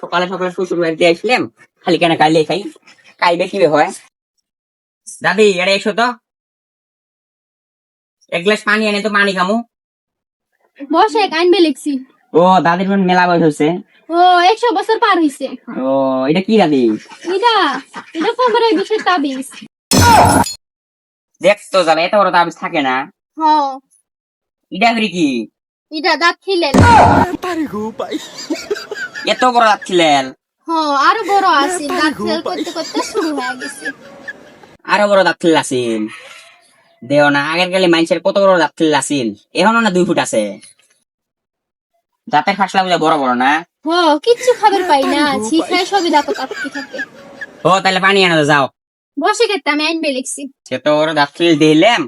সকালে সকালে শ্বশুর বাড়িতে আসলাম, খালি কেন খাইলে খাই, খাইবে কি হয়। দাদি এটা এসো তো, এক গ্লাস পানি এনে তো পানি খামু। বসে আনবে লিখছি। ও দাদির বোন মেলা বয়স হচ্ছে। ও 100 বছর পার হইছে। ও এটা কি দাদি? এটা এটা কোমরের বিশেষ তাবিজ। দেখতো যাবে এত বড় তাবিজ থাকে না। হ এটা করি কি? এটা দাঁত খিলেন। এত বড় রাখছিলেন? হ আরো বড় আছে, দাঁত খিল করতে করতে শুরু হয়ে গেছে। আরো বড় দাঁত খিল আসিল। দেও না, আগের কালে মানুষের কত বড় দাঁত খিল আসিল, এখনো না 2 ফুট আছে। দাঁতের ফাঁসলা বুঝা বড় বড় না। হ কিচ্ছু খাবার পাই না, ছিখায় সবই দাঁত কাটতে থাকে। ও তাহলে পানি এনে দাও, যাও। বসে খেতে আমি আনবে লিখছি। এত বড় দাঁত খিল দিলাম,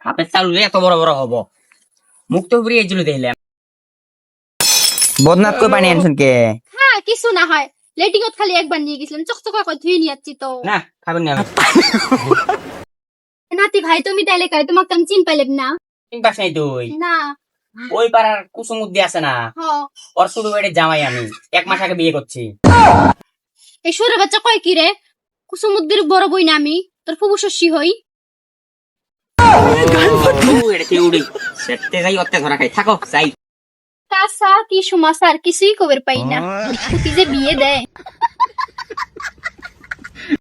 হাতের চালু এত বড় বড় হবো, মুখ তো পুরি এগুলো দিলাম। বদনাথ কই পানি আনছেন কে? হ্যাঁ কিছু না হয়, লেটিগত খালি একবার নিয়ে গেছিলাম, চকচকা করে ধুয়ে নিয়ে যাচ্ছি তো। না খাবেন না। নাতি ভাই তুমি তাইলে কাই, তোমাকে আমি চিন পাইলাম না। চিন্তাস নাই তুই? না। ওই পাড়ার কুসুমুদ্দি আছে না, হ ওর ছোট বেড়ে জামাই আমি, 1 মাস আগে বিয়ে করছি। এই সুরে বাচ্চা কয় কি রে? কুসুমুদ্দির বড় বই না আমি, তোর ফুবু শশী হই। সেটতে যাই অত্যাচার ধরা খাই, থাকো যাই। কাসা কি সুমাসার কিছুই কবের পাই না, কি যে বিয়ে দেয়।